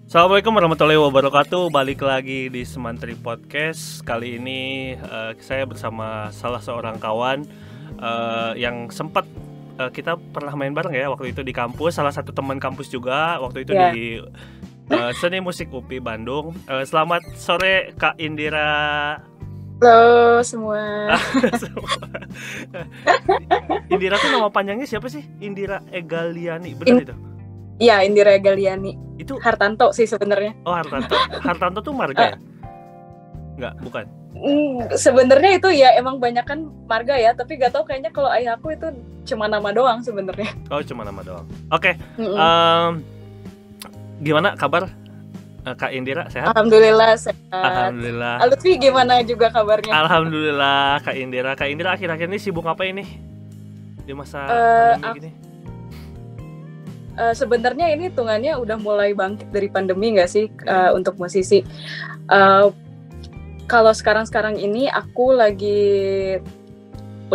Assalamualaikum warahmatullahi wabarakatuh. Balik lagi di Semantri Podcast. Kali ini saya bersama salah seorang kawan yang sempat kita pernah main bareng ya waktu itu di kampus. Salah satu teman kampus juga waktu itu di Seni Musik UPI Bandung. Selamat sore Kak Indira. Halo semua. Indira tuh nama panjangnya siapa sih? Indira Egaliani, benar itu? Iya, Indira Egaliani. Itu Hartanto sih sebenarnya. Oh, Hartanto. Hartanto tuh marga ya? Enggak, bukan. Sebenarnya itu ya emang banyakan marga ya, tapi gak tahu kayaknya kalau ayah aku itu cuma nama doang sebenarnya. Oh, cuma nama doang. Oke. Gimana kabar Kak Indira, sehat? Alhamdulillah sehat. Alhamdulillah. Lutfi gimana juga kabarnya? Alhamdulillah Kak Indira. Kak Indira akhir-akhir ini sibuk apa ini? Di masa pandemi gini? Sebenarnya ini hitungannya udah mulai bangkit dari pandemi nggak sih untuk musisi. Kalau sekarang ini aku lagi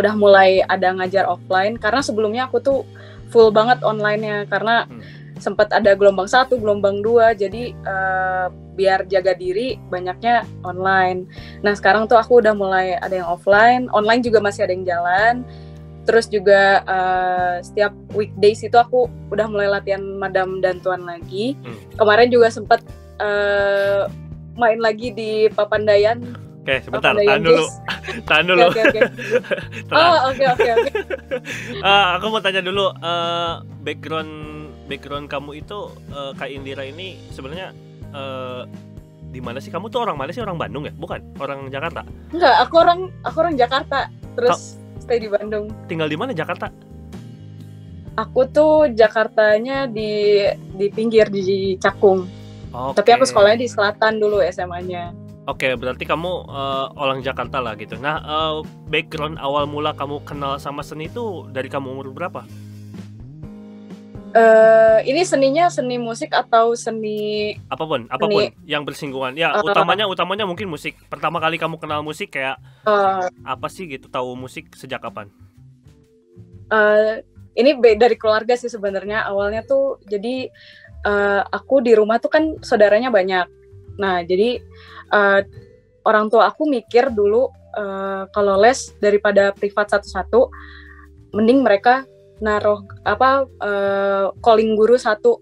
udah mulai ada ngajar offline karena sebelumnya aku tuh full banget online-nya karena sempat ada gelombang 1, gelombang 2, jadi biar jaga diri banyaknya online. Nah sekarang tuh aku udah mulai ada yang offline, online juga masih ada yang jalan. Terus juga setiap weekdays itu aku udah mulai latihan Madam dan Tuan lagi. Kemarin juga sempat main lagi di Papandayan. Oke, sebentar, tahan dulu. Oke. Oke. Aku mau tanya dulu, background kamu itu, Kak Indira ini sebenarnya di mana sih? Kamu tuh orang mana sih? Orang Bandung ya? Bukan? Orang Jakarta? Enggak, aku orang Jakarta. Terus stay di Bandung. Tinggal di mana Jakarta? Aku tuh Jakartanya di pinggir di Cakung. Okay. Tapi aku sekolahnya di selatan dulu SMA-nya. Oke, berarti kamu orang Jakarta lah gitu. Nah, background awal mula kamu kenal sama seni itu dari kamu umur berapa? Ini seninya seni musik atau seni apapun yang bersinggungan. Ya, utamanya mungkin musik. Pertama kali kamu kenal musik kayak apa sih gitu? Tahu musik sejak kapan? Ini dari keluarga sih sebenarnya. Awalnya tuh jadi aku di rumah tuh kan saudaranya banyak. Nah, jadi orang tua aku mikir dulu kalau les daripada privat satu-satu, mending mereka naruh calling guru satu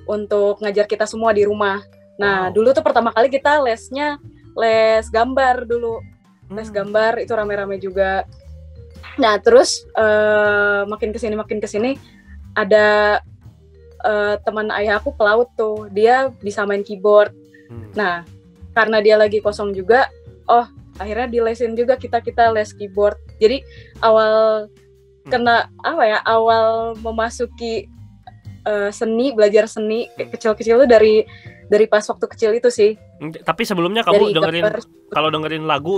untuk ngajar kita semua di rumah. Nah, dulu tuh pertama kali kita lesnya les gambar dulu. Les gambar itu rame-rame juga. Nah, terus makin kesini ada teman ayah aku pelaut tuh. Dia bisa main keyboard. Nah, karena dia lagi kosong juga, akhirnya dilesin juga kita les keyboard. Jadi awal memasuki seni, belajar seni kecil-kecil itu dari pas waktu kecil itu sih. Tapi sebelumnya kamu dengerin lagu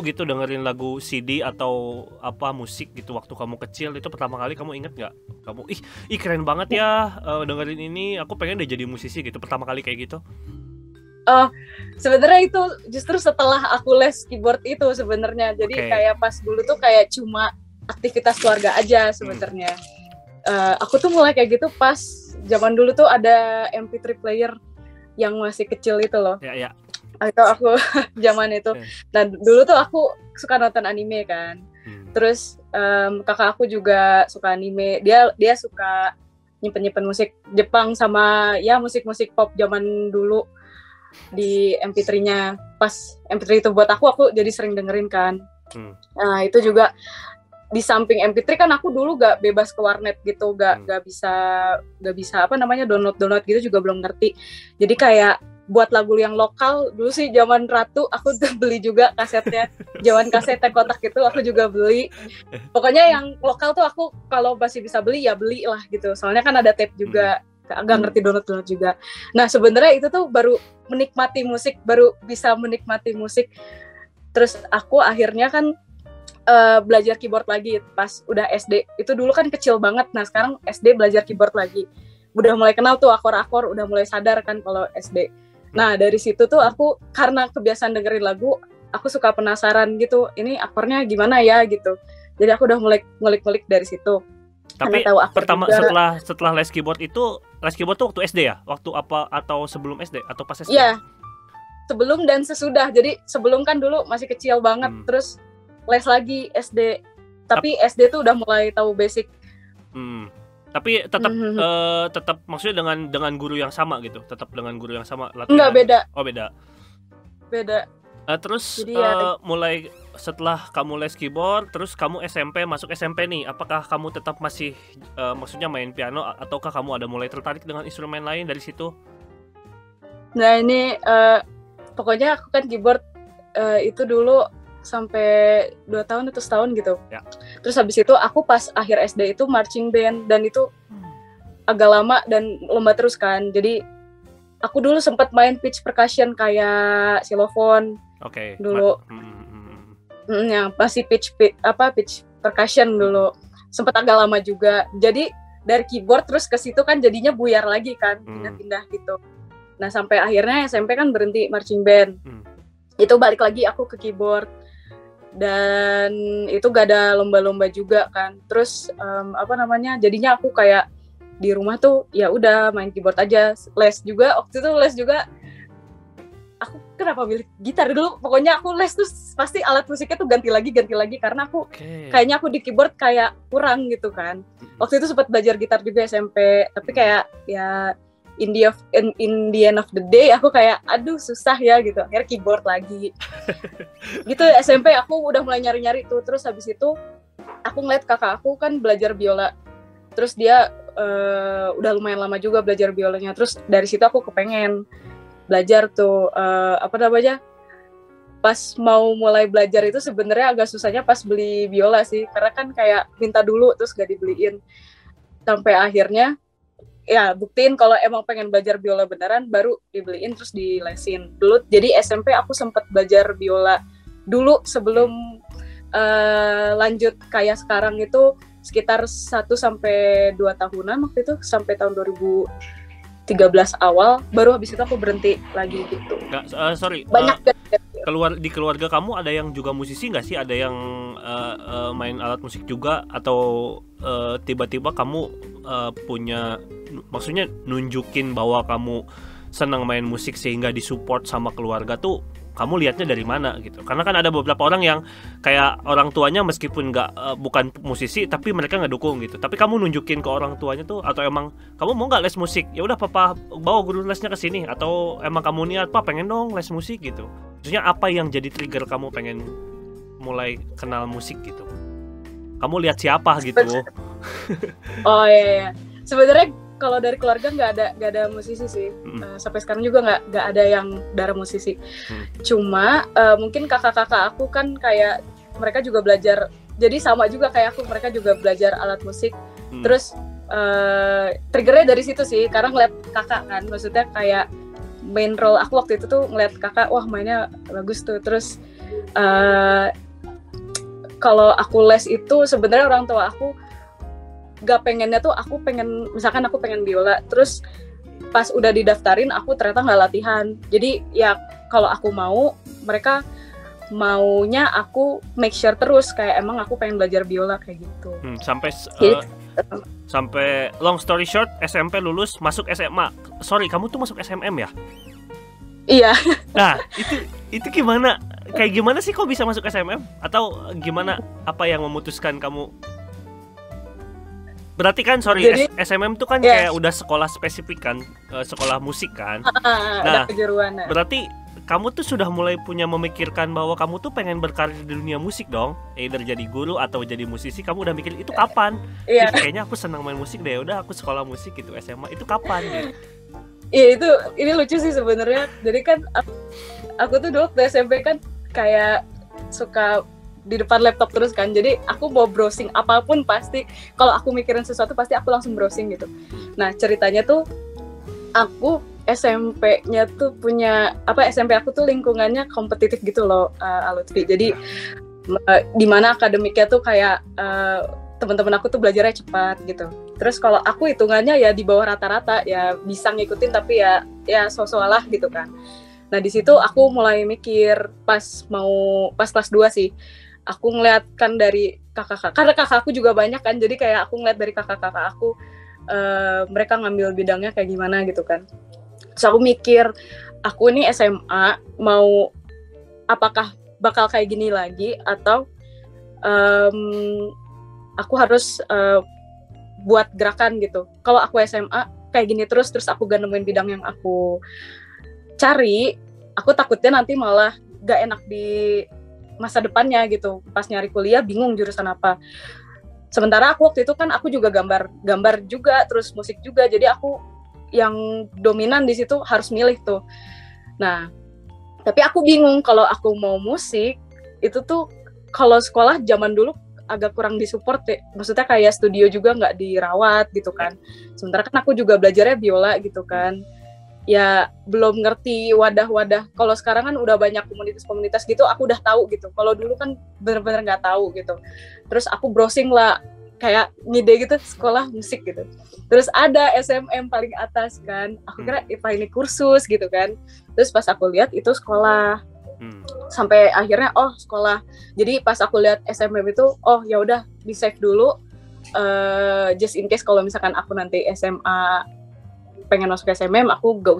CD atau apa musik gitu waktu kamu kecil, itu pertama kali kamu inget nggak? Kamu keren banget ya dengerin ini, aku pengen deh jadi musisi gitu, pertama kali kayak gitu. Sebenarnya itu justru setelah aku les keyboard itu sebenarnya. Jadi kayak pas dulu tuh kayak cuma aktivitas keluarga aja sebenarnya. Aku tuh mulai kayak gitu pas zaman dulu tuh ada MP3 player yang masih kecil itu loh. Ya. Itu aku zaman itu. Nah, dulu tuh aku suka nonton anime kan. Terus kakak aku juga suka anime. Dia suka nyimpen musik Jepang sama ya musik-musik pop zaman dulu di MP3-nya. Pas MP3 itu buat aku jadi sering dengerin kan. Nah, itu juga di samping MP3 kan aku dulu gak bebas ke warnet gitu, gak bisa download gitu juga belum ngerti. Jadi kayak buat lagu yang lokal dulu sih zaman Ratu aku tuh beli juga kasetnya. Zaman kasetnya kotak gitu aku juga beli. Pokoknya yang lokal tuh aku kalau masih bisa beli ya beli lah gitu. Soalnya kan ada tape juga. Agak ngerti download juga. Nah sebenarnya itu tuh baru bisa menikmati musik. Terus aku akhirnya kan belajar keyboard lagi pas udah SD. Itu dulu kan kecil banget. Nah sekarang SD belajar keyboard lagi. Udah mulai kenal tuh akor-akor, udah mulai sadar kan kalau SD. Nah dari situ tuh aku karena kebiasaan dengerin lagu, aku suka penasaran gitu. Ini akornya gimana ya gitu. Jadi aku udah mulai ngulik-ngulik dari situ. Tapi pertama setelah les keyboard itu les keyboard tuh waktu SD ya? Waktu apa atau sebelum SD atau pas SD? Iya. Sebelum dan sesudah. Jadi sebelum kan dulu masih kecil banget, terus les lagi SD. Tapi SD tuh udah mulai tahu basic. Tapi tetap maksudnya dengan guru yang sama gitu. Tetap dengan guru yang sama latihan. Enggak, beda. Oh, beda. Beda. Terus Jadi mulai setelah kamu les keyboard, terus kamu masuk SMP nih, apakah kamu tetap masih maksudnya main piano ataukah kamu ada mulai tertarik dengan instrumen lain dari situ? Nah ini pokoknya aku kan keyboard itu dulu sampai 2 tahun atau setahun gitu. Ya. Terus habis itu aku pas akhir SD itu marching band, dan itu agak lama dan lomba terus kan. Jadi aku dulu sempat main pitch percussion kayak xylophone. Oke. Dulu. Yang masih pitch percussion dulu. Sempat agak lama juga. Jadi dari keyboard terus ke situ kan jadinya buyar lagi kan, pindah-pindah gitu. Nah, sampai akhirnya SMP kan berhenti marching band. Itu balik lagi aku ke keyboard. Dan itu gak ada lomba-lomba juga kan. Terus jadinya aku kayak di rumah tuh ya udah main keyboard aja. Les juga waktu itu aku kenapa milih gitar dulu, pokoknya aku les tuh pasti alat musiknya tuh ganti lagi karena aku kayaknya aku di keyboard kayak kurang gitu kan. Waktu itu sempat belajar gitar juga SMP, tapi kayak ya in the end of the day aku kayak aduh susah ya gitu, akhirnya keyboard lagi. Gitu SMP aku udah mulai nyari-nyari tuh. Terus habis itu aku ngeliat kakak aku kan belajar biola, terus dia udah lumayan lama juga belajar biolanya. Terus dari situ aku kepengen belajar tuh pas mau mulai belajar itu sebenarnya agak susahnya pas beli biola sih, karena kan kayak minta dulu terus gak dibeliin. Sampai akhirnya ya buktiin kalau emang pengen belajar biola beneran baru dibeliin terus dilesin dulu. Jadi SMP aku sempat belajar biola dulu sebelum lanjut kayak sekarang itu sekitar 1-2 tahunan waktu itu, sampai tahun 2013 awal, baru habis itu aku berhenti lagi gitu. Banyak di keluarga kamu ada yang juga musisi nggak sih? Ada yang main alat musik juga, atau tiba-tiba kamu punya, maksudnya nunjukin bahwa kamu senang main musik sehingga disupport sama keluarga tuh? Kamu lihatnya dari mana gitu? Karena kan ada beberapa orang yang kayak orang tuanya meskipun bukan musisi tapi mereka ngedukung gitu. Tapi kamu nunjukin ke orang tuanya tuh, atau emang kamu mau nggak les musik? Ya udah papa bawa guru lesnya ke sini, atau emang kamu niat pengen dong les musik gitu. Maksudnya apa yang jadi trigger kamu pengen mulai kenal musik gitu? Kamu lihat siapa gitu? Oh iya. Sebenarnya kalau dari keluarga nggak ada musisi sih. Sampai sekarang juga nggak ada yang darah musisi. Cuma mungkin kakak-kakak aku kan kayak mereka juga belajar, jadi sama juga kayak aku, mereka juga belajar alat musik. Terus triggernya dari situ sih, karena ngeliat kakak kan, maksudnya kayak main role aku waktu itu tuh ngeliat kakak, wah mainnya bagus tuh. Terus kalau aku les itu sebenarnya orang tua aku gak pengennya tuh, misalkan aku pengen biola, terus pas udah didaftarin aku ternyata nggak latihan. Jadi ya kalau aku mau, mereka maunya aku make sure terus kayak emang aku pengen belajar biola kayak gitu. Sampai long story short, SMP lulus, masuk SMA. Sorry, kamu tuh masuk SMM ya? Iya. Nah itu gimana? Kayak gimana sih kok bisa masuk SMM? Atau gimana? Apa yang memutuskan kamu? Berarti kan Jadi, SMM tuh kan kayak udah sekolah spesifik kan, sekolah musik kan. Nah, berarti kamu tuh sudah mulai punya memikirkan bahwa kamu tuh pengen berkarir di dunia musik dong, either jadi guru atau jadi musisi. Kamu udah mikir itu kapan? Iya. Kayaknya aku senang main musik deh, udah aku sekolah musik gitu SMA. Itu kapan gitu? Iya, ini lucu sih sebenarnya. Jadi kan aku tuh dulu di SMP kan kayak suka di depan laptop terus kan, jadi aku mau browsing apapun pasti, kalau aku mikirin sesuatu pasti aku langsung browsing gitu. Nah ceritanya tuh aku SMP-nya tuh SMP aku tuh lingkungannya kompetitif gitu loh, Lutfi. Jadi dimana akademiknya tuh kayak teman-teman aku tuh belajarnya cepat gitu. Terus kalau aku hitungannya ya di bawah rata-rata, ya bisa ngikutin tapi ya so-soalah gitu kan. Nah di situ aku mulai mikir pas kelas 2 sih. Aku ngeliat kan dari kakak-kakak, karena kakak aku juga banyak kan, jadi kayak aku ngeliat dari kakak-kakak aku mereka ngambil bidangnya kayak gimana gitu kan. Terus aku mikir, aku nih SMA mau apakah bakal kayak gini lagi atau aku harus buat gerakan gitu. Kalau aku SMA kayak gini terus aku gak nemuin bidang yang aku cari, aku takutnya nanti malah gak enak di masa depannya gitu. Pas nyari kuliah bingung jurusan apa. Sementara aku waktu itu kan aku juga gambar juga, terus musik juga. Jadi aku yang dominan di situ harus milih tuh. Nah, tapi aku bingung kalau aku mau musik itu tuh kalau sekolah zaman dulu agak kurang disupport ya. Maksudnya kayak studio juga nggak dirawat gitu kan. Sementara kan aku juga belajarnya biola gitu kan. Ya belum ngerti wadah-wadah. Kalau sekarang kan udah banyak komunitas-komunitas gitu, aku udah tahu gitu. Kalau dulu kan bener-bener nggak tahu gitu. Terus aku browsing lah kayak ngide gitu sekolah musik gitu. Terus ada SMM paling atas kan. Aku kira ini kursus gitu kan. Terus pas aku lihat itu sekolah. Sampai akhirnya sekolah. Jadi pas aku lihat SMM itu ya udah di save dulu just in case kalau misalkan aku nanti SMA pengen masuk SMM, aku gak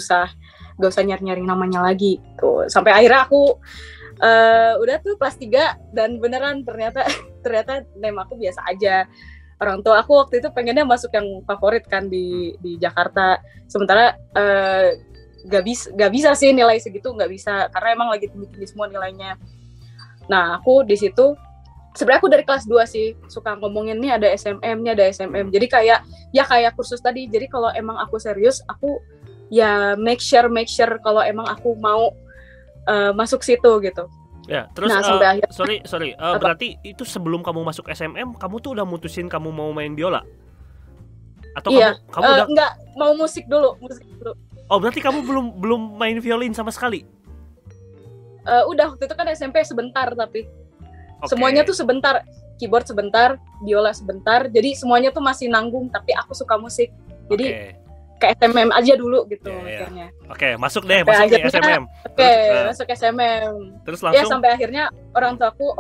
usah nyari namanya lagi tuh. Sampai akhirnya aku udah tuh kelas 3 dan beneran ternyata name aku biasa aja. Orang tua aku waktu itu pengennya masuk yang favorit kan di Jakarta. Sementara gak bisa sih nilai segitu, gak bisa karena emang lagi tinggi semua nilainya. Nah aku di situ sebenarnya aku dari kelas 2 sih suka ngomongin nih ada SMM. Jadi kayak kursus tadi. Jadi kalau emang aku serius, aku ya make sure kalau emang aku mau masuk situ gitu. Ya, terus sampai akhir. Sorry. Berarti itu sebelum kamu masuk SMM, kamu tuh udah mutusin kamu mau main biola? Atau kamu udah enggak, mau musik dulu. Oh, berarti kamu belum main violin sama sekali? Udah waktu itu kan SMP sebentar tapi semuanya tuh sebentar, keyboard sebentar, biola sebentar, jadi semuanya tuh masih nanggung. Tapi aku suka musik, jadi kayak SMM aja dulu gitu akhirnya. Masuk deh ke SMM. Masuk SMM. Terus langsung? Ya sampai akhirnya orang tuaku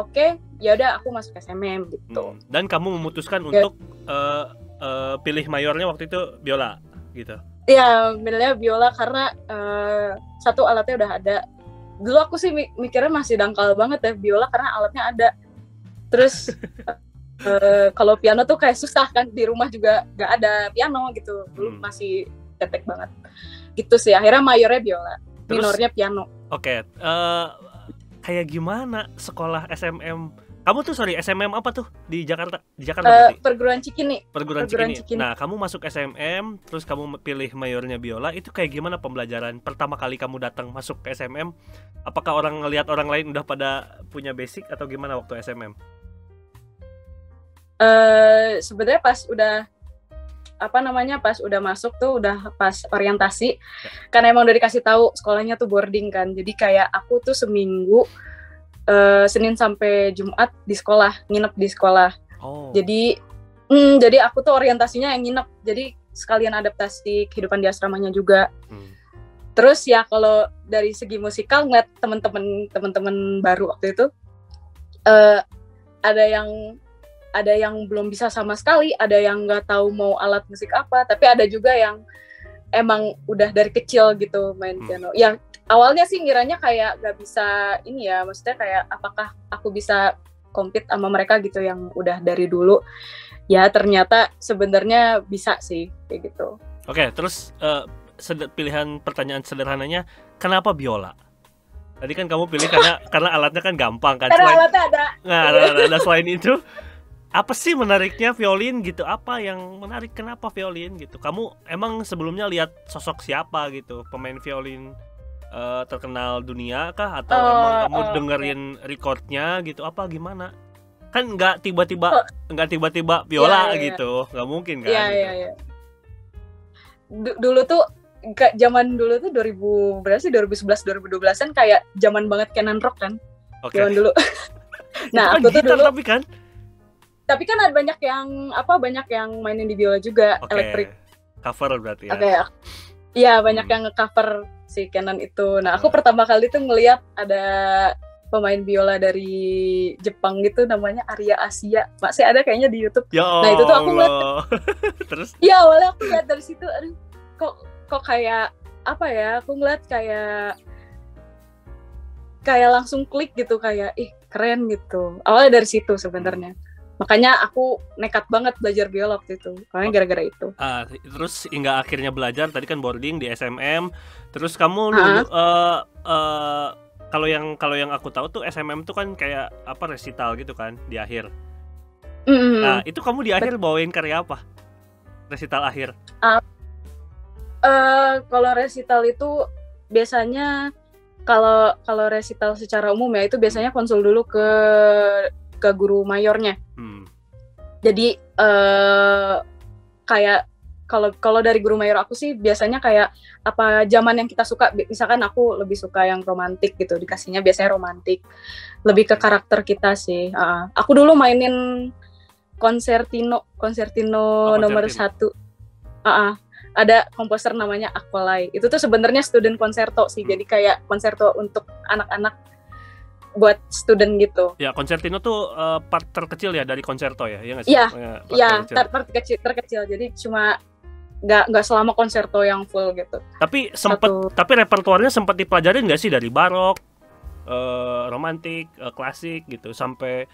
ya udah aku masuk SMM gitu. Dan kamu memutuskan untuk pilih mayornya waktu itu biola gitu? Iya, milihnya biola karena satu alatnya udah ada. Dulu aku sih mikirnya masih dangkal banget ya biola karena alatnya ada. Terus kalau piano tuh kayak susah kan, di rumah juga gak ada piano gitu. Dulu masih tetek banget. Gitu sih, akhirnya mayornya biola, minornya piano. Kayak gimana sekolah SMM? Kamu tuh SMM apa tuh di Jakarta? Di Jakarta Perguruan Cikini. Perguruan Cikini. Nah, kamu masuk SMM, terus kamu pilih mayornya biola. Itu kayak gimana pembelajaran pertama kali kamu datang masuk ke SMM? Apakah ngelihat orang lain udah pada punya basic atau gimana waktu SMM? Sebenarnya pas udah pas udah masuk tuh udah pas orientasi, karena emang udah dikasih tahu sekolahnya tuh boarding kan. Jadi kayak aku tuh seminggu Senin sampai Jumat di sekolah, nginep di sekolah. Jadi aku tuh orientasinya yang nginep, jadi sekalian adaptasi kehidupan di asramanya juga. Terus ya kalau dari segi musikal ngeliat teman-teman baru waktu itu ada yang belum bisa sama sekali, ada yang nggak tahu mau alat musik apa, tapi ada juga yang emang udah dari kecil gitu main piano. Yang awalnya sih ngiranya kayak gak bisa maksudnya kayak apakah aku bisa compete sama mereka gitu yang udah dari dulu. Ya ternyata sebenarnya bisa sih kayak gitu. Terus pilihan pertanyaan sederhananya, kenapa biola? Tadi kan kamu pilih karena alatnya kan gampang kan. Karena alatnya ada. Nah, selain itu apa sih menariknya violin gitu? Apa yang menarik, kenapa violin gitu? Kamu emang sebelumnya lihat sosok siapa gitu, pemain violin terkenal dunia kah? Atau emang kamu dengerin recordnya gitu? Apa gimana? Kan nggak tiba-tiba viola gitu, nggak mungkin kan? Iya. Dulu tuh zaman dulu tuh 2011 2012an kayak zaman banget Canon Rock kan. Zaman dulu. Nah, aku tuh dulu tapi kan ada banyak yang mainin di biola juga, elektrik. Cover berarti ya. Iya, banyak yang nge-cover si Canon itu. Nah, aku pertama kali tuh ngelihat ada pemain biola dari Jepang gitu, namanya Arya Asia, masih ada kayaknya di YouTube. Ya Nah itu tuh aku ngeliat, terus iya awalnya aku lihat dari situ, aduh kok kayak apa ya, aku ngeliat kayak langsung klik gitu, kayak keren gitu. Awalnya dari situ sebenarnya. Makanya aku nekat banget belajar biola waktu itu. Karena gara-gara itu. Terus hingga akhirnya belajar, tadi kan boarding di SMM. Terus kamu kalau yang aku tahu tuh SMM tuh kan kayak apa, resital gitu kan di akhir. Nah, itu kamu di akhir bawain karya apa? Resital akhir. Kalau resital itu biasanya kalau resital secara umum ya itu biasanya konsul dulu ke guru mayornya. Jadi kayak kalau dari guru mayor aku sih biasanya kayak apa zaman yang kita suka. Misalkan aku lebih suka yang romantik gitu, dikasihnya biasanya romantik. Lebih ke karakter kita sih. Aku dulu mainin konsertino nomor 1. Ada komposer namanya Aqualay. Itu tuh sebenarnya student concerto sih. Jadi kayak konserto untuk anak-anak buat student gitu. Ya, konsertino tuh part terkecil ya dari konserto ya, nggak sih? Iya, part terkecil. Jadi cuma nggak selama konserto yang full gitu. Tapi repertuarnya sempat dipelajarin nggak sih dari barok, romantik, klasik gitu sampai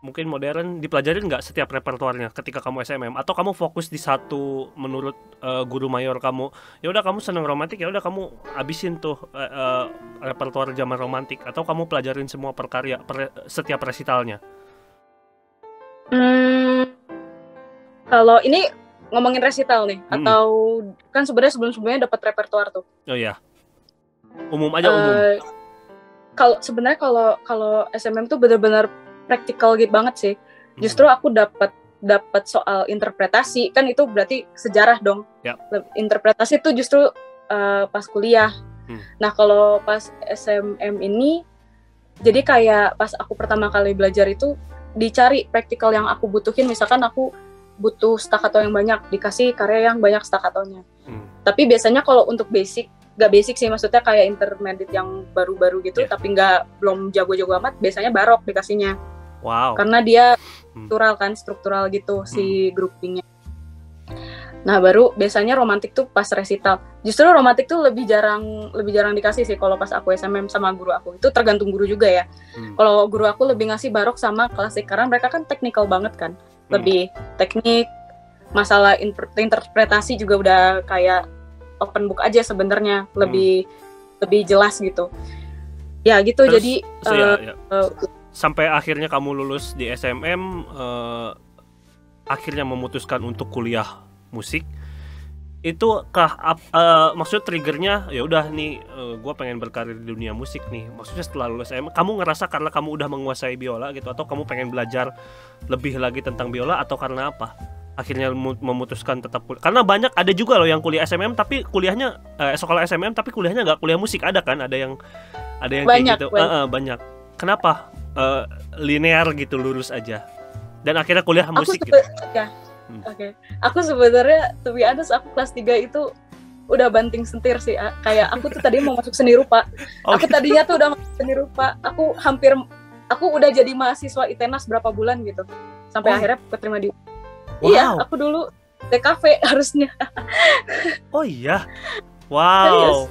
mungkin modern, dipelajarin nggak setiap repertuarnya ketika kamu SMM, atau kamu fokus di satu menurut guru mayor kamu? Ya udah kamu seneng romantik, ya udah kamu abisin tuh repertuar zaman romantik, atau kamu pelajarin semua setiap resitalnya? Kalau ini ngomongin resital nih, atau kan sebenarnya sebelumnya dapat repertuar tuh? Oh ya, umum aja umum. Sebenarnya kalau SMM tuh benar-benar praktikal gitu banget sih. Justru aku dapat soal interpretasi, kan itu berarti sejarah dong. Interpretasi itu justru pas kuliah. Nah kalau pas SMM ini, jadi kayak pas aku pertama kali belajar itu dicari praktikal yang aku butuhin. Misalkan aku butuh staccato yang banyak, dikasih karya yang banyak staccatonya. Tapi biasanya kalau untuk gak basic sih, maksudnya kayak intermediate yang baru-baru gitu, tapi belum jago-jago amat, biasanya barok dikasihnya. Wow. Karena dia struktural gitu si groupingnya. Nah baru biasanya romantik tuh pas resital. Justru romantik tuh lebih jarang dikasih sih kalau pas aku SMM sama guru aku. Itu tergantung guru juga ya. Kalau guru aku lebih ngasih barok sama klasik, karena mereka kan technical banget kan. Lebih teknik, masalah interpretasi juga udah kayak open book aja sebenarnya, lebih jelas gitu. Ya gitu. Terus, jadi sampai akhirnya kamu lulus di SMM, akhirnya memutuskan untuk kuliah musik. Itu maksud triggernya ya udah nih, gue pengen berkarir di dunia musik nih. Maksudnya setelah lulus SMM, kamu ngerasa karena kamu udah menguasai biola gitu, atau kamu pengen belajar lebih lagi tentang biola, atau karena apa? Akhirnya memutuskan tetap kuliah. Karena ada juga loh yang kuliah SMM tapi kuliahnya sekolah SMM tapi kuliahnya nggak kuliah musik, ada kan? Ada yang banyak, kayak gitu. Banyak. Kenapa linear gitu, lurus aja, dan akhirnya kuliah musik gitu? Oke. Aku sebenarnya to be honest, aku kelas 3 itu udah banting setir sih. Kayak aku tuh tadi mau masuk seni rupa. Aku tadinya tuh udah masuk seni rupa. Aku udah jadi mahasiswa ITENAS berapa bulan gitu. Sampai akhirnya keterima di. Wow. Iya, aku dulu DKV harusnya. Oh iya. Wow.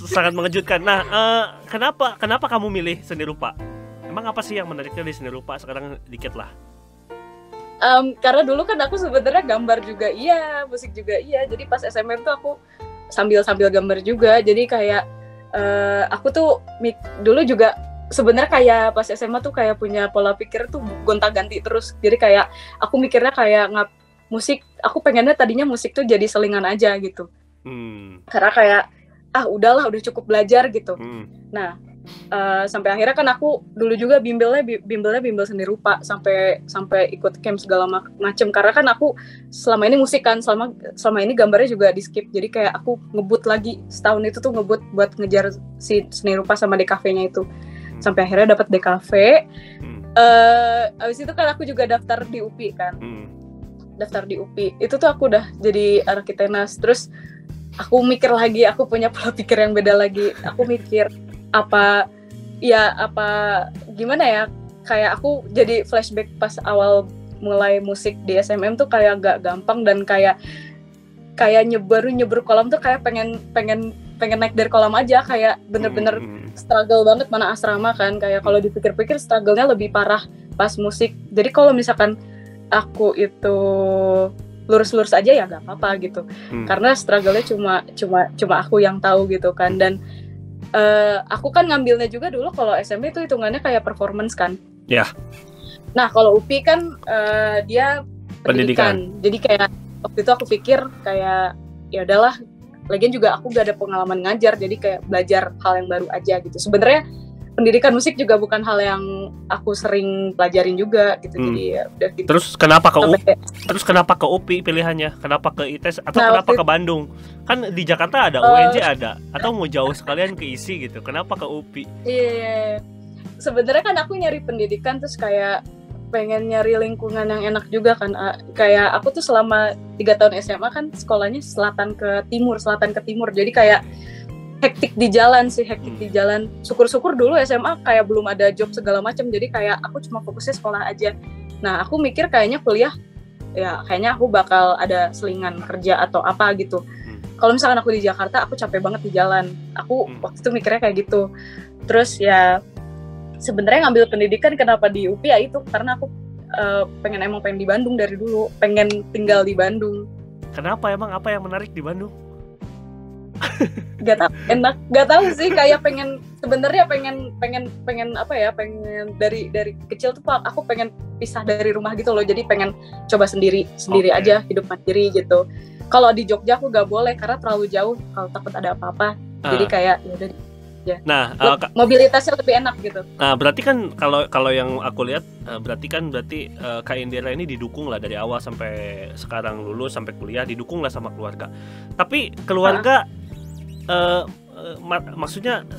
Sangat mengejutkan. Nah, kenapa kamu milih seni rupa? Emang apa sih yang menariknya di seni rupa? Sekarang dikit lah. Karena dulu kan aku sebenarnya gambar juga iya, musik juga iya. Jadi pas SMM tuh aku sambil gambar juga. Jadi kayak aku tuh dulu juga sebenarnya kayak pas SMA tuh kayak punya pola pikir tuh gonta-ganti terus. Jadi kayak aku mikirnya kayak musik, aku pengennya tadinya musik tuh jadi selingan aja gitu. Karena kayak udahlah, udah cukup belajar gitu. Nah, sampai akhirnya kan aku dulu juga bimbel seni rupa, sampai ikut camp segala macem, karena kan aku selama ini musik kan, selama ini gambarnya juga di skip. Jadi kayak aku ngebut lagi setahun itu tuh, ngebut buat ngejar si seni rupa sama DKV-nya itu. Sampai akhirnya dapat DKV. Abis itu kan aku juga daftar di UPI kan. Daftar di UPI itu tuh aku udah jadi anak ITENAS. Terus aku mikir lagi, aku punya pola pikir yang beda lagi. Aku mikir apa ya apa gimana ya, kayak aku jadi flashback pas awal mulai musik di SMM tuh kayak gak gampang, dan kayak nyebur kolam tuh kayak pengen naik dari kolam aja, kayak bener-bener struggle banget, mana asrama kan, kayak kalau dipikir-pikir struggle-nya lebih parah pas musik. Jadi kalau misalkan aku itu lurus-lurus aja ya gak apa-apa gitu, karena struggle-nya cuma aku yang tahu gitu kan. Dan aku kan ngambilnya juga dulu kalau SMA itu hitungannya kayak performance kan. Ya. Nah kalau UPI kan dia pendidikan. Jadi kayak waktu itu aku pikir kayak ya udahlah, lagian juga aku gak ada pengalaman ngajar, jadi kayak belajar hal yang baru aja gitu. Sebenarnya pendidikan musik juga bukan hal yang aku sering pelajarin juga gitu. Jadi ya udah gitu. Terus kenapa ke UPI pilihannya? Kenapa ke ITES atau kenapa ke Bandung? Kan di Jakarta ada, UNJ ada, atau mau jauh sekalian ke ISI gitu. Kenapa ke UPI? Iya. Sebenarnya kan aku nyari pendidikan, terus kayak pengen nyari lingkungan yang enak juga kan. Kayak aku tuh selama 3 tahun SMA kan sekolahnya selatan ke timur. Jadi kayak hektik di jalan. Syukur-syukur dulu SMA kayak belum ada job segala macam. Jadi kayak aku cuma fokusnya sekolah aja. Nah, aku mikir kayaknya kuliah ya kayaknya aku bakal ada selingan kerja atau apa gitu. Kalau misalkan aku di Jakarta, aku capek banget di jalan. Aku waktu itu mikirnya kayak gitu. Terus ya sebenarnya ngambil pendidikan kenapa di UPI ya itu karena aku pengen di Bandung dari dulu, pengen tinggal di Bandung. Kenapa emang, apa yang menarik di Bandung? Gak tahu sih, kayak sebenarnya pengen apa ya, pengen dari kecil tuh aku pengen pisah dari rumah gitu loh, jadi pengen coba sendiri aja, hidup mandiri gitu. Kalau di Jogja aku gak boleh karena terlalu jauh, kalau takut ada apa-apa. Jadi kayak ya udah. Ya. Nah, mobilitasnya lebih enak gitu. Nah, berarti kan kalau yang aku lihat berarti Kak Indira ini didukung lah dari awal sampai sekarang lulus sampai kuliah, didukung lah sama keluarga. Tapi keluarga maksudnya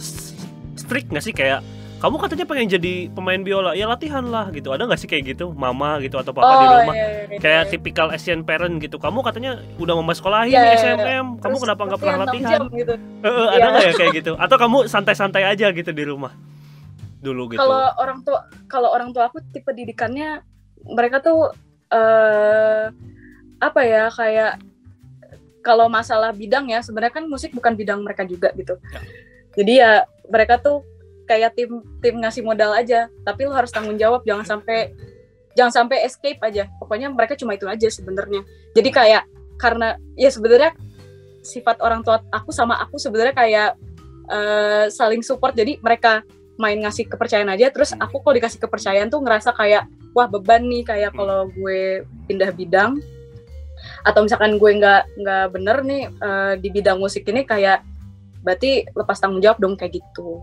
strict nggak sih, kayak kamu katanya pengen jadi pemain biola, ya latihan lah gitu. Ada nggak sih kayak gitu, mama gitu atau papa di rumah? Iya. Kayak tipikal Asian parent gitu. Kamu katanya udah mau sekolahin SMM, kamu kenapa nggak pernah latihan? Gitu. Ada nggak ya kayak gitu? Atau kamu santai-santai aja gitu di rumah dulu gitu? Kalau orang tua aku tipe didikannya mereka tuh apa ya, kayak kalau masalah bidang ya, sebenarnya kan musik bukan bidang mereka juga gitu. Ya. Jadi ya mereka tuh kayak tim ngasih modal aja, tapi lo harus tanggung jawab, jangan sampai escape aja. Pokoknya mereka cuma itu aja sebenarnya. Jadi kayak karena ya sebenarnya sifat orang tua aku sama aku sebenarnya kayak saling support. Jadi mereka main ngasih kepercayaan aja, terus aku kalau dikasih kepercayaan tuh ngerasa kayak wah beban nih, kayak kalau gue pindah bidang atau misalkan gue nggak bener nih di bidang musik ini, kayak berarti lepas tanggung jawab dong kayak gitu.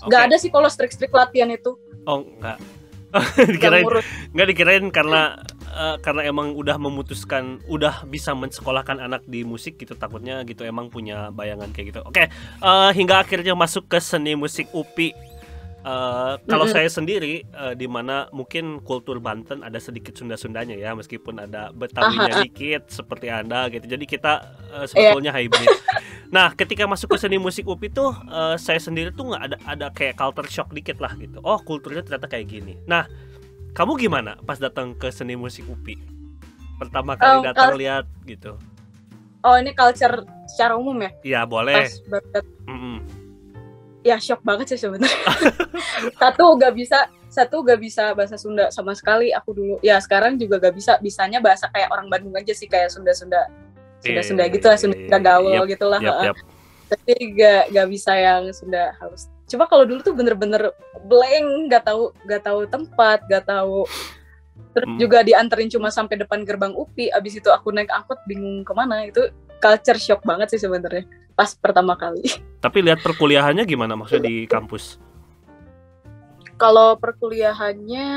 Nggak ada sih kalau strict latihan itu. Oh nggak. Dikirain karena emang udah memutuskan, udah bisa mensekolahkan anak di musik gitu, takutnya gitu emang punya bayangan kayak gitu. Oke, hingga akhirnya masuk ke seni musik UPI. Kalau saya sendiri di mana mungkin kultur Banten ada sedikit Sunda-Sundanya ya, meskipun ada Betawinya dikit seperti Anda gitu. Jadi kita sebetulnya hybrid. Nah, ketika masuk ke seni musik UPI tuh saya sendiri tuh nggak ada kayak culture shock dikit lah gitu. Oh, kulturnya ternyata kayak gini. Nah, kamu gimana pas datang ke seni musik UPI? Pertama kali datang lihat gitu. Oh, ini culture secara umum ya? Iya, boleh. Ya shock banget sih sebenarnya. Satu gak bisa bahasa Sunda sama sekali aku dulu. Ya sekarang juga gak bisa, bisanya bahasa kayak orang Bandung aja sih, kayak Sunda gitu lah, Sunda gaul gitu lah. Tapi gak bisa yang Sunda halus. Coba kalau dulu tuh bener-bener blank, gak tahu tempat, gak tahu. Terus juga dianterin cuma sampai depan gerbang UPI, abis itu aku naik angkot bingung kemana. Itu culture shock banget sih sebenarnya pas pertama kali. Tapi lihat perkuliahannya gimana, maksudnya di kampus? Kalau perkuliahannya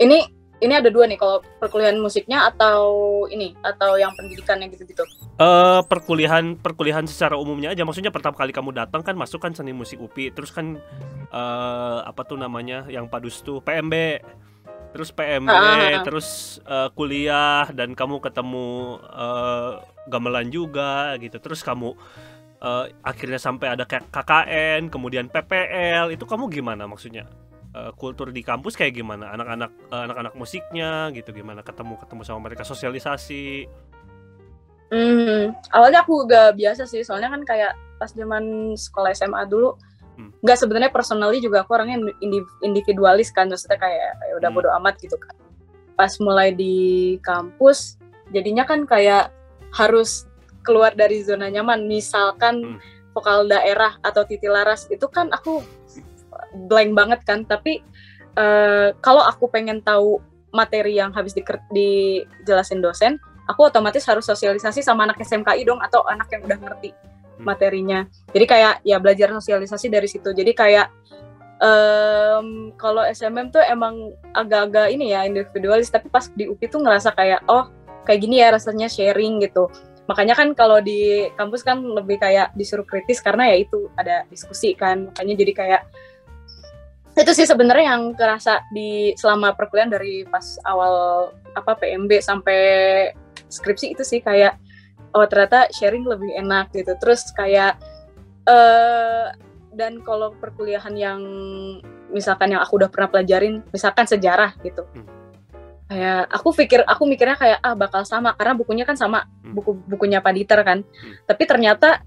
ini ada dua nih, kalau perkuliahan musiknya atau yang pendidikannya gitu-gitu. Perkuliahan secara umumnya aja, maksudnya pertama kali kamu datang kan masuk kan seni musik UPI, terus kan apa tuh namanya yang padus tuh PMB. Terus PMB, terus kuliah, dan kamu ketemu gamelan juga gitu. Terus kamu akhirnya sampai ada kayak KKN, kemudian PPL, itu kamu gimana maksudnya? Kultur di kampus kayak gimana? Anak-anak musiknya gitu gimana? Ketemu sama mereka, sosialisasi. Awalnya aku gak biasa sih, soalnya kan kayak pas zaman sekolah SMA dulu, gak sebenarnya personally juga aku orangnya individualis kan, maksudnya kayak udah bodo amat gitu kan. Pas mulai di kampus, jadinya kan kayak harus keluar dari zona nyaman, misalkan vokal daerah atau Titi Laras, itu kan aku blank banget kan, tapi kalau aku pengen tahu materi yang habis dijelasin dosen, aku otomatis harus sosialisasi sama anak SMKI dong, atau anak yang udah ngerti materinya. Jadi kayak ya belajar sosialisasi dari situ. Jadi kayak kalau SMM tuh emang agak-agak ini ya individualis, tapi pas di UPI tuh ngerasa kayak oh kayak gini ya rasanya sharing gitu. Makanya kan kalau di kampus kan lebih kayak disuruh kritis karena ya itu ada diskusi kan. Makanya jadi kayak itu sih sebenarnya yang kerasa di selama perkuliahan dari pas awal PMB sampai skripsi, itu sih kayak oh ternyata sharing lebih enak gitu. Terus kayak dan kalau perkuliahan yang misalkan yang aku udah pernah pelajarin, misalkan sejarah gitu, kayak aku mikirnya kayak bakal sama karena bukunya kan sama, bukunya Pak Dieter kan. Tapi ternyata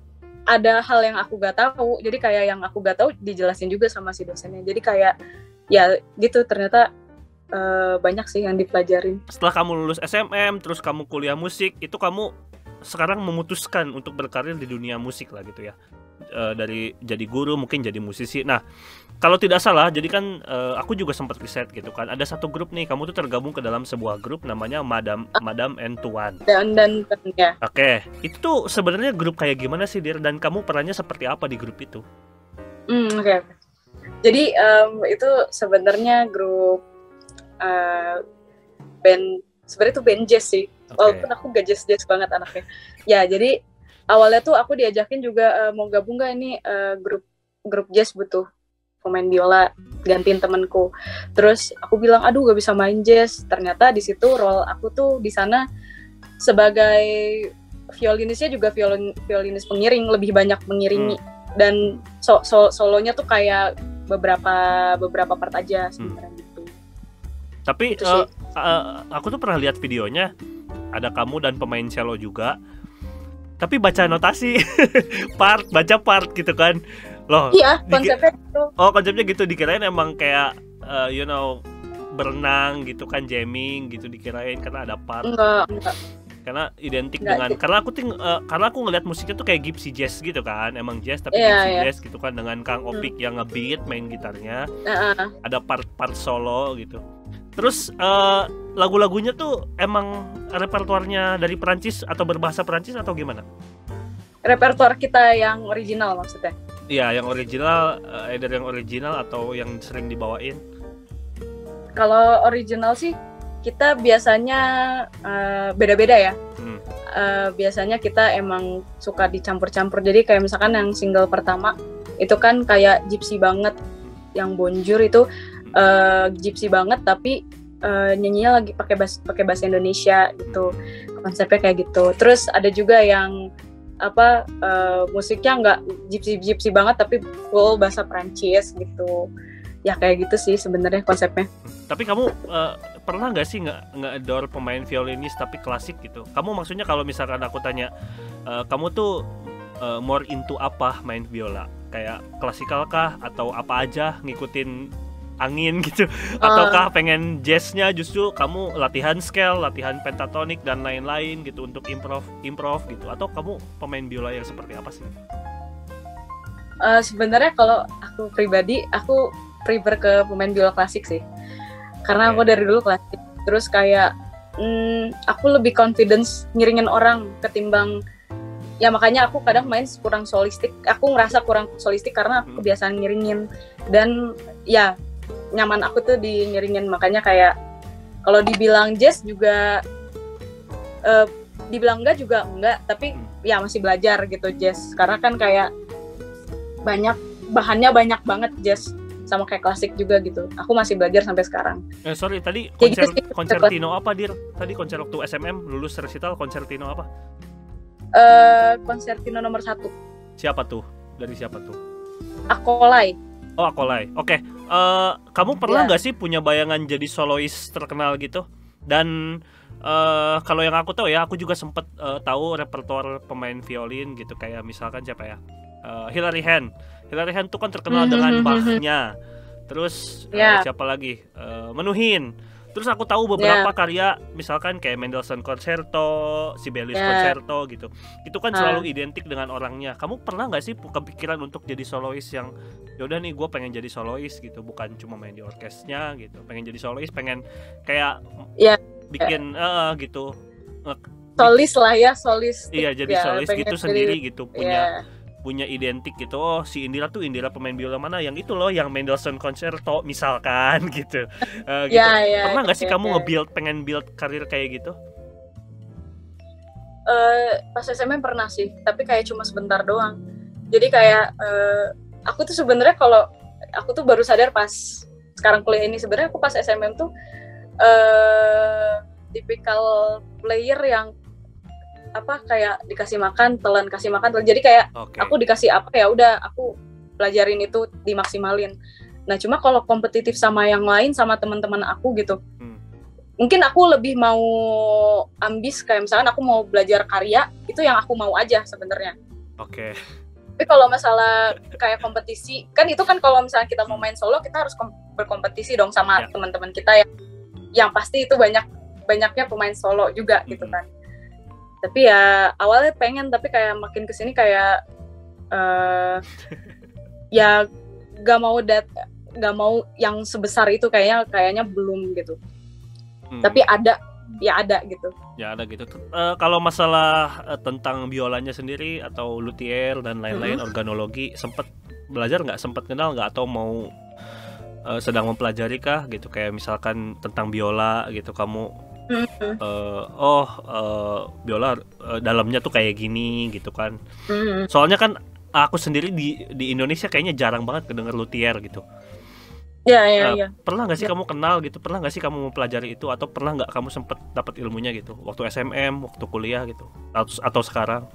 ada hal yang aku gak tahu, jadi kayak yang aku gak tahu dijelasin juga sama si dosennya. Jadi kayak ya gitu, ternyata banyak sih yang dipelajarin. Setelah kamu lulus SMM, terus kamu kuliah musik, itu kamu sekarang memutuskan untuk berkarir di dunia musik lah gitu ya. Dari jadi guru mungkin jadi musisi. Nah, kalau tidak salah, jadi kan aku juga sempat riset gitu kan. Ada satu grup nih, kamu tuh tergabung ke dalam sebuah grup namanya Madam and Tuan. Dan ya. Oke, itu tuh sebenarnya grup kayak gimana sih, Dir? Dan kamu perannya seperti apa di grup itu? Oke. Jadi itu sebenarnya grup band, sebenarnya itu band jazz sih. Walaupun aku gak jazz banget anaknya. Ya, jadi awalnya tuh aku diajakin juga mau gabung gak ini grup jazz, butuh pemain biola gantiin temanku. Terus aku bilang aduh gak bisa main jazz. Ternyata di situ role aku tuh di sana sebagai violinisnya juga violinis pengiring, lebih banyak mengiringi. Dan solonya tuh kayak beberapa part aja sebenarnya gitu. Tapi aku tuh pernah lihat videonya, ada kamu dan pemain cello juga. Tapi baca notasi baca part gitu kan. Loh, iya, konsepnya gitu. Oh, konsepnya gitu, dikirain emang kayak berenang gitu kan, jamming gitu dikirain karena ada part. Enggak. Karena identik dengan karena aku ngeliat musiknya tuh kayak gypsy jazz gitu kan, emang jazz tapi gypsy jazz gitu kan, dengan Kang Opik yang ngebeat main gitarnya. Ada part solo gitu. Terus lagu-lagunya tuh emang repertuarnya dari Perancis atau berbahasa Perancis atau gimana? Repertuar kita yang original maksudnya? Iya, yang original, either yang original atau yang sering dibawain. Kalau original sih kita biasanya beda-beda ya. Biasanya kita emang suka dicampur-campur. Jadi kayak misalkan yang single pertama itu kan kayak gypsy banget, yang Bonjour itu gypsy banget tapi nyanyinya lagi pakai bahasa Indonesia gitu, konsepnya kayak gitu. Terus ada juga yang musiknya nggak gypsy banget tapi full bahasa Prancis gitu ya, kayak gitu sih sebenarnya konsepnya. Tapi kamu pernah nggak sih nge-adore pemain violinis tapi klasik gitu? Kamu maksudnya kalau misalkan aku tanya kamu tuh more into apa main biola, kayak klasikal kah atau apa aja ngikutin angin gitu, ataukah pengen jazznya justru kamu latihan scale, latihan pentatonik dan lain-lain gitu untuk improv gitu, atau kamu pemain biola yang seperti apa sih? Sebenarnya kalau aku pribadi aku prefer ke pemain biola klasik sih, karena aku dari dulu klasik. Terus kayak aku lebih confidence ngiringin orang ketimbang, ya makanya aku kadang main kurang solistik. Aku ngerasa kurang solistik karena aku kebiasaan ngiringin, dan ya nyaman aku tuh di ngiringin. Makanya kayak kalau dibilang jazz juga dibilang enggak juga enggak, tapi ya masih belajar gitu jazz, karena kan kayak bahannya banyak banget jazz, sama kayak klasik juga gitu. Aku masih belajar sampai sekarang. Sorry, tadi konsertino apa, Dir? Tadi konser waktu SMM lulus resital konsertino apa? Konsertino nomor 1. Siapa tuh? Dari siapa tuh? Akolai. Oh, Akolai. Oke. Kamu pernah nggak sih punya bayangan jadi solois terkenal gitu? Dan kalau yang aku tahu ya, aku juga sempet tahu repertoire pemain violin gitu, kayak misalkan siapa ya? Hilary Hahn. Hilary Hahn tuh kan terkenal dengan Bach-nya. Terus siapa lagi? Menuhin. Terus aku tahu beberapa karya, misalkan kayak Mendelssohn Concerto, Sibelius Concerto gitu. Itu kan selalu identik dengan orangnya. Kamu pernah nggak sih kepikiran untuk jadi solois yang yaudah nih gue pengen jadi solois gitu, bukan cuma main di orkesnya gitu, pengen jadi solois, pengen kayak bikin gitu. Solis lah ya, solis. Iya, jadi solis gitu sendiri gitu, punya identik gitu. Oh, si Indira tuh Indira pemain biola mana yang itu loh, yang Mendelssohn Concerto misalkan gitu. Gitu. Pernah nggak sih kamu pengen build karir kayak gitu? Pas SMM pernah sih, tapi kayak cuma sebentar doang. Jadi kayak aku tuh sebenarnya kalau aku tuh baru sadar pas sekarang kuliah ini, sebenarnya aku pas SMM tuh tipikal player yang kayak dikasih makan telan, kasih makan telan. Jadi kayak aku dikasih apa ya udah aku pelajarin itu, dimaksimalin. Nah cuma kalau kompetitif sama yang lain, sama teman-teman aku gitu, mungkin aku lebih mau ambis, kayak misalkan aku mau belajar karya, itu yang aku mau aja sebenarnya. Tapi kalau masalah kayak kompetisi, kan itu kan kalau misalnya kita mau main solo, kita harus berkompetisi dong sama teman-teman kita yang pasti itu banyaknya pemain solo juga gitu kan. Tapi ya awalnya pengen, tapi kayak makin kesini kayak ya gak mau yang sebesar itu, kayaknya belum gitu. Tapi ada gitu. Ya ada gitu. Kalau masalah tentang biolanya sendiri atau luthier dan lain-lain, organologi, sempet belajar nggak, sempet kenal nggak, atau mau sedang mempelajari kah gitu, kayak misalkan tentang biola gitu kamu? Biola dalamnya tuh kayak gini gitu kan. Soalnya kan aku sendiri di Indonesia kayaknya jarang banget kedenger luthier gitu. Pernah nggak sih kamu kenal gitu? Pernah nggak sih kamu mempelajari itu? Atau pernah nggak kamu sempet dapat ilmunya gitu waktu SMM, waktu kuliah gitu, atau sekarang?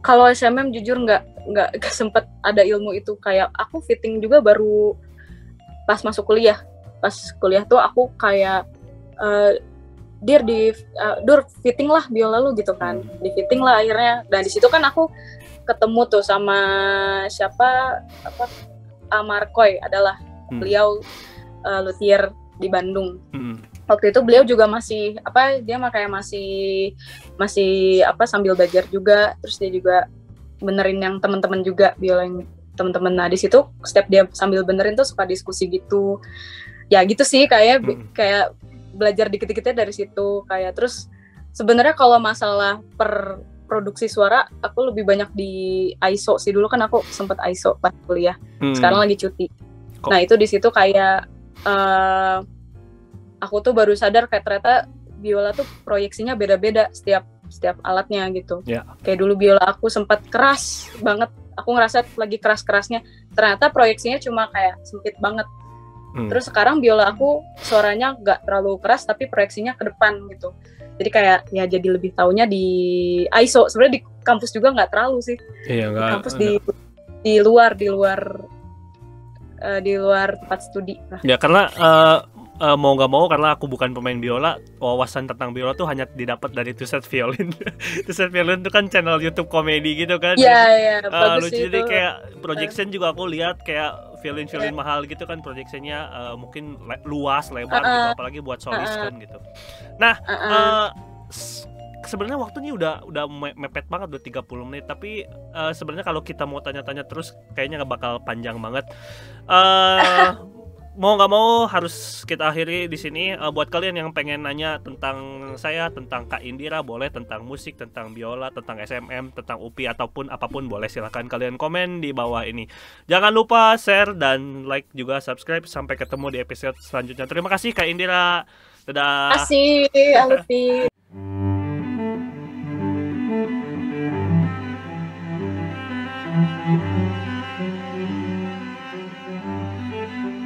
Kalau SMM jujur nggak sempet ada ilmu itu. Kayak aku fitting juga baru pas masuk kuliah. Pas kuliah tuh aku kayak Dur fitting lah biola lu gitu kan, di fitting lah akhirnya. Dan di situ kan aku ketemu tuh sama siapa, Amarkoy adalah beliau luthier di Bandung. Waktu itu beliau juga masih dia kayak masih sambil belajar juga, terus dia juga benerin yang teman-teman juga biola yang teman-teman. Nah di situ setiap dia sambil benerin tuh suka diskusi gitu. Ya gitu sih, kayak belajar dikit-dikitnya dari situ. Kayak terus sebenarnya kalau masalah produksi suara, aku lebih banyak di ISO sih. Dulu kan aku sempet ISO pas kuliah, sekarang lagi cuti. Nah itu di situ kayak aku tuh baru sadar kayak ternyata biola tuh proyeksinya beda-beda setiap alatnya gitu. Kayak dulu biola aku sempat keras banget, aku ngerasa lagi keras-kerasnya, ternyata proyeksinya cuma kayak sempit banget. Terus sekarang biola aku suaranya nggak terlalu keras tapi proyeksinya ke depan gitu. Jadi kayak ya jadi lebih taunya di ISO. Sebenarnya di kampus juga nggak terlalu sih. Di kampus di luar tempat studi lah. Ya karena mau nggak mau, karena aku bukan pemain biola, wawasan tentang biola tuh hanya didapat dari To Set Violin. To Set Violin itu kan channel YouTube komedi gitu kan. Iya, bagus lucu. Jadi itu. kayak projection juga aku lihat kayak violin mahal gitu kan, projectionnya mungkin luas, lebar gitu, apalagi buat solis kan gitu. Nah, sebenarnya waktunya udah mepet banget, udah 30 menit. Tapi sebenarnya kalau kita mau tanya-tanya terus kayaknya nggak bakal panjang banget. Mau nggak mau harus kita akhiri di sini. Buat kalian yang pengen nanya tentang saya, tentang Kak Indira, boleh, tentang musik, tentang biola, tentang SMM, tentang UPI, ataupun apapun, boleh silahkan kalian komen di bawah ini. Jangan lupa share dan like juga, subscribe. Sampai ketemu di episode selanjutnya. Terima kasih Kak Indira. Dadah. Terima kasih Alfi.